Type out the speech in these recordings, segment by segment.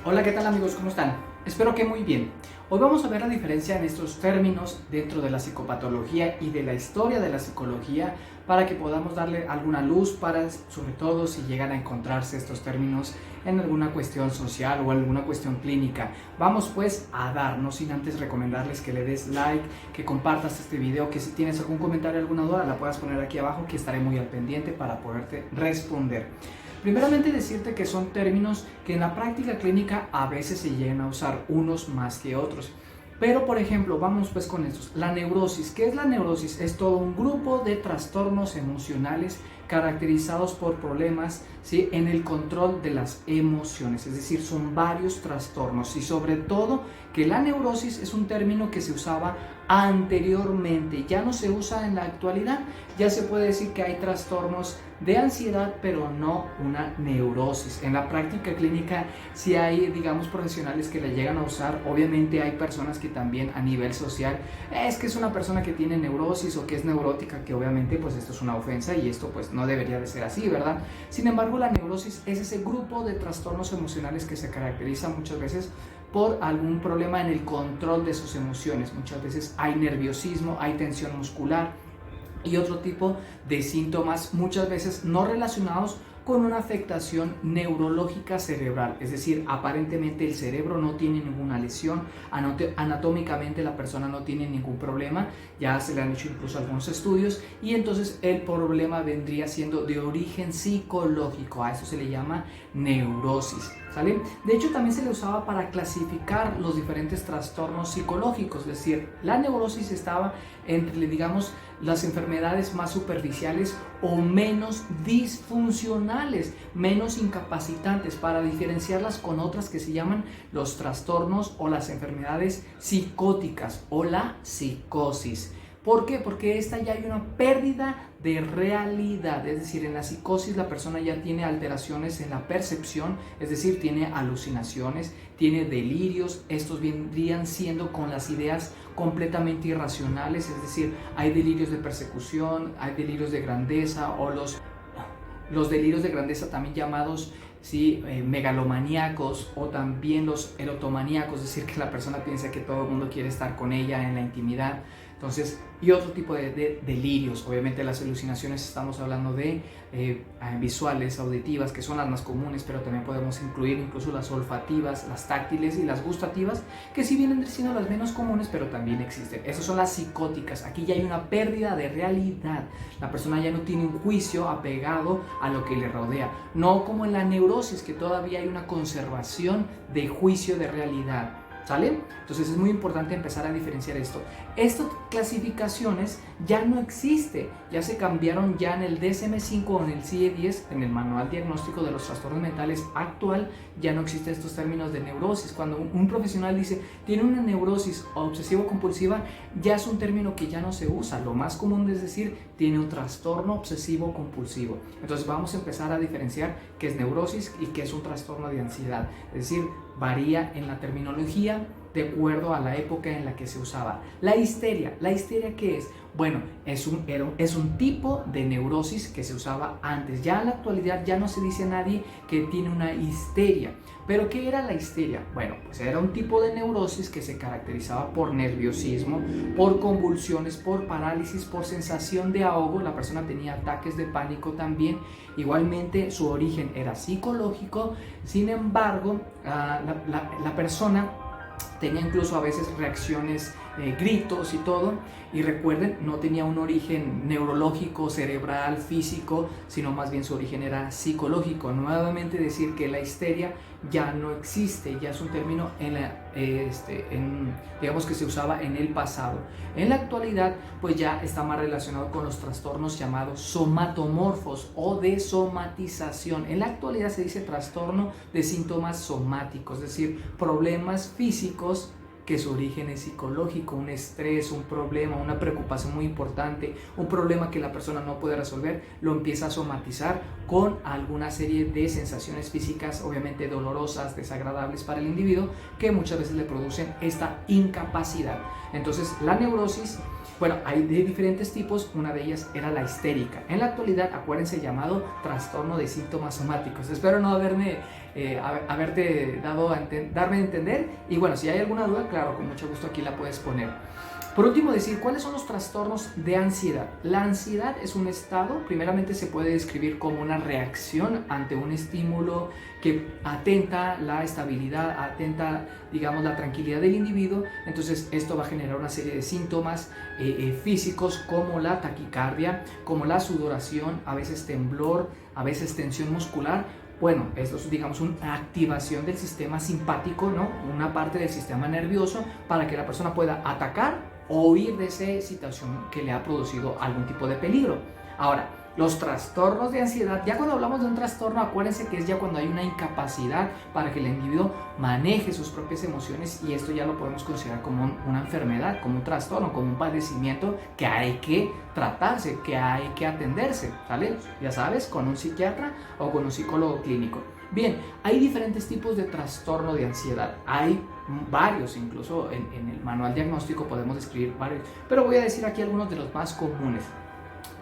Hola, ¿qué tal amigos? ¿Cómo están? Espero que muy bien. Hoy vamos a ver la diferencia en estos términos dentro de la psicopatología y de la historia de la psicología para que podamos darle alguna luz para, sobre todo si llegan a encontrarse estos términos en alguna cuestión social o alguna cuestión clínica. Vamos pues a dar, no sin antes recomendarles que le des like, que compartas este video, que si tienes algún comentario, alguna duda, la puedas poner aquí abajo, que estaré muy al pendiente para poderte responder. Primeramente decirte que son términos que en la práctica clínica a veces se llegan a usar unos más que otros. Pero por ejemplo, vamos pues con estos. La neurosis. ¿Qué es la neurosis? Es todo un grupo de trastornos emocionales caracterizados por problemas, ¿sí?, en el control de las emociones. Es decir, son varios trastornos y sobre todo que la neurosis es un término que se usaba anteriormente, ya no se usa en la actualidad. Ya se puede decir que hay trastornos de ansiedad, pero no una neurosis. En la práctica clínica sí hay, digamos, profesionales que la llegan a usar. Obviamente hay personas que también a nivel social, es que es una persona que tiene neurosis o que es neurótica, que obviamente pues esto es una ofensa y esto pues no debería de ser así, ¿verdad? Sin embargo, la neurosis es ese grupo de trastornos emocionales que se caracteriza muchas veces por algún problema en el control de sus emociones. Muchas veces hay nerviosismo, hay tensión muscular y otro tipo de síntomas, muchas veces no relacionados con una afectación neurológica cerebral. Es decir, aparentemente el cerebro no tiene ninguna lesión, anatómicamente la persona no tiene ningún problema, ya se le han hecho incluso algunos estudios, y entonces el problema vendría siendo de origen psicológico. A eso se le llama neurosis, ¿sale? De hecho, también se le usaba para clasificar los diferentes trastornos psicológicos. Es decir, la neurosis estaba entre, digamos, las enfermedades más superficiales o menos disfuncionales, menos incapacitantes, para diferenciarlas con otras que se llaman los trastornos o las enfermedades psicóticas o la psicosis. ¿Por qué? Porque esta ya hay una pérdida de realidad. Es decir, en la psicosis la persona ya tiene alteraciones en la percepción, es decir, tiene alucinaciones, tiene delirios. Estos vendrían siendo con las ideas completamente irracionales, es decir, hay delirios de persecución, hay delirios de grandeza o los delirios de grandeza también llamados, sí, megalomaníacos, o también los erotomaníacos, es decir, que la persona piensa que todo el mundo quiere estar con ella en la intimidad. Entonces, y otro tipo de delirios. Obviamente las alucinaciones estamos hablando de visuales, auditivas, que son las más comunes, pero también podemos incluir incluso las olfativas, las táctiles y las gustativas, que sí vienen siendo las menos comunes, pero también existen. Esas son las psicóticas. Aquí ya hay una pérdida de realidad. La persona ya no tiene un juicio apegado a lo que le rodea. No como en la neurosis, que todavía hay una conservación de juicio de realidad. ¿Sale? Entonces es muy importante empezar a diferenciar esto. Estas clasificaciones ya no existen, ya se cambiaron ya en el DSM-5 o en el CIE-10, en el Manual Diagnóstico de los Trastornos Mentales actual. Ya no existen estos términos de neurosis. Cuando un profesional dice tiene una neurosis obsesivo-compulsiva, ya es un término que ya no se usa. Lo más común es decir tiene un trastorno obsesivo-compulsivo. Entonces vamos a empezar a diferenciar qué es neurosis y qué es un trastorno de ansiedad. Es decir, varía en la terminología de acuerdo a la época en la que se usaba. La histeria ¿qué es? Bueno, es un tipo de neurosis que se usaba antes. Ya en la actualidad ya no se dice a nadie que tiene una histeria. ¿Pero qué era la histeria? Bueno, pues era un tipo de neurosis que se caracterizaba por nerviosismo, por convulsiones, por parálisis, por sensación de ahogo. La persona tenía ataques de pánico también. Igualmente su origen era psicológico. Sin embargo, la persona tenía incluso a veces reacciones, gritos y todo. Y recuerden, no tenía un origen neurológico, cerebral, físico, sino más bien su origen era psicológico. Nuevamente decir que la histeria ya no existe, ya es un término digamos que se usaba en el pasado. En la actualidad pues ya está más relacionado con los trastornos llamados somatomorfos o de somatización. En la actualidad se dice trastorno de síntomas somáticos, es decir, problemas físicos que su origen es psicológico, un estrés, un problema, una preocupación muy importante, un problema que la persona no puede resolver, lo empieza a somatizar con alguna serie de sensaciones físicas, obviamente dolorosas, desagradables para el individuo, que muchas veces le producen esta incapacidad. Entonces, la neurosis Bueno, hay de diferentes tipos, una de ellas era la histérica. En la actualidad, acuérdense, llamado trastorno de síntomas somáticos. Espero no haberte darme a entender. Y bueno, si hay alguna duda, claro, con mucho gusto aquí la puedes poner. Por último, decir cuáles son los trastornos de ansiedad. La ansiedad es un estado, primeramente se puede describir como una reacción ante un estímulo que atenta la estabilidad, atenta, digamos, la tranquilidad del individuo. Entonces esto va a generar una serie de síntomas físicos como la taquicardia, como la sudoración, a veces temblor, a veces tensión muscular. Bueno, esto es, digamos, una activación del sistema simpático, ¿no? Una parte del sistema nervioso para que la persona pueda atacar o huir de esa situación que le ha producido algún tipo de peligro. Ahora, los trastornos de ansiedad, ya cuando hablamos de un trastorno, acuérdense que es ya cuando hay una incapacidad para que el individuo maneje sus propias emociones, y esto ya lo podemos considerar como una enfermedad, como un trastorno, como un padecimiento que hay que tratarse, que hay que atenderse, ¿sale? Ya sabes, con un psiquiatra o con un psicólogo clínico. Bien, hay diferentes tipos de trastorno de ansiedad, hay varios, incluso en el manual diagnóstico podemos describir varios, pero voy a decir aquí algunos de los más comunes.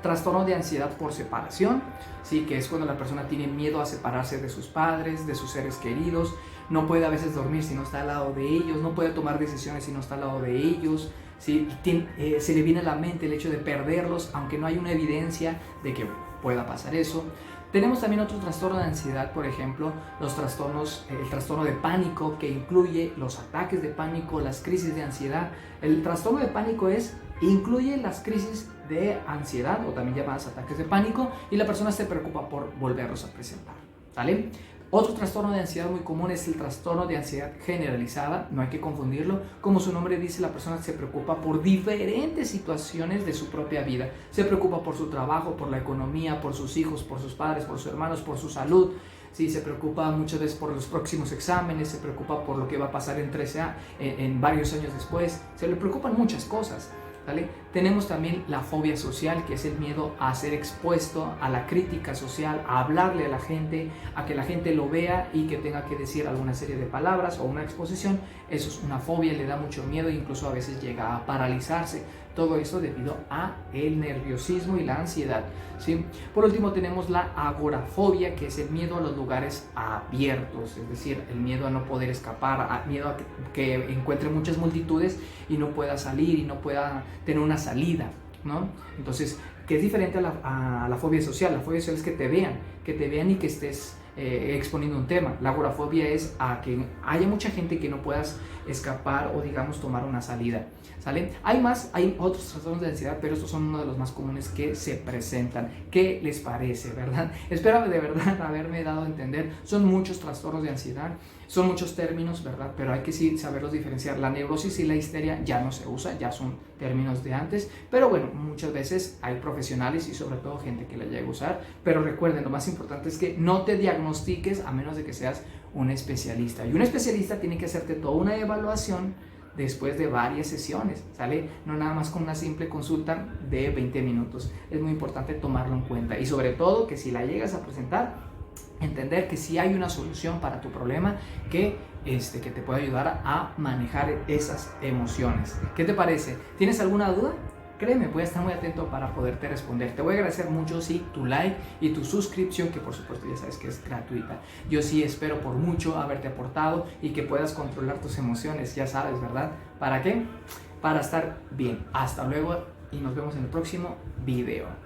Trastorno de ansiedad por separación, ¿sí? Que es cuando la persona tiene miedo a separarse de sus padres, de sus seres queridos, no puede a veces dormir si no está al lado de ellos, no puede tomar decisiones si no está al lado de ellos, ¿sí? Se le viene a la mente el hecho de perderlos, aunque no hay una evidencia de que pueda pasar eso. Tenemos también otro trastorno de ansiedad, por ejemplo, el trastorno de pánico, que incluye los ataques de pánico, las crisis de ansiedad. El trastorno de pánico incluye las crisis de ansiedad, o también llamadas ataques de pánico, y la persona se preocupa por volverlos a presentar, ¿vale? Otro trastorno de ansiedad muy común es el trastorno de ansiedad generalizada, no hay que confundirlo. Como su nombre dice, la persona se preocupa por diferentes situaciones de su propia vida. Se preocupa por su trabajo, por la economía, por sus hijos, por sus padres, por sus hermanos, por su salud. Sí, se preocupa muchas veces por los próximos exámenes, se preocupa por lo que va a pasar en varios años después. Se le preocupan muchas cosas, ¿vale? Tenemos también la fobia social, que es el miedo a ser expuesto a la crítica social, a hablarle a la gente, a que la gente lo vea y que tenga que decir alguna serie de palabras o una exposición. Eso es una fobia, le da mucho miedo, incluso a veces llega a paralizarse. Todo eso debido a el nerviosismo y la ansiedad, ¿sí? Por último tenemos la agorafobia, que es el miedo a los lugares abiertos, es decir, el miedo a no poder escapar, miedo a que encuentre muchas multitudes y no pueda salir y no pueda tener una salida, ¿no? Entonces, que es diferente a la fobia social. La fobia social es que te vean y que estés exponiendo un tema. La agorafobia es a que haya mucha gente que no puedas escapar o, digamos, tomar una salida, ¿sale? Hay otros trastornos de ansiedad, pero estos son uno de los más comunes que se presentan. ¿Qué les parece, verdad? Espero de verdad haberme dado a entender. Son muchos trastornos de ansiedad, son muchos términos, ¿verdad? Pero hay que sí saberlos diferenciar. La neurosis y la histeria ya no se usa, ya son términos de antes, pero bueno, muchas veces hay profesionales y sobre todo gente que la llega a usar. Pero recuerden, lo más importante es que no te diagnostiques a menos de que seas un especialista. Y un especialista tiene que hacerte toda una evaluación después de varias sesiones, ¿sale? No nada más con una simple consulta de 20 minutos. Es muy importante tomarlo en cuenta, y sobre todo que si la llegas a presentar, entender que sí hay una solución para tu problema que te puede ayudar a manejar esas emociones. ¿Qué te parece? ¿Tienes alguna duda? Créeme, voy a estar muy atento para poderte responder. Te voy a agradecer mucho, sí, tu like y tu suscripción, que por supuesto ya sabes que es gratuita. Yo sí espero por mucho haberte aportado y que puedas controlar tus emociones, ya sabes, ¿verdad? ¿Para qué? Para estar bien. Hasta luego y nos vemos en el próximo video.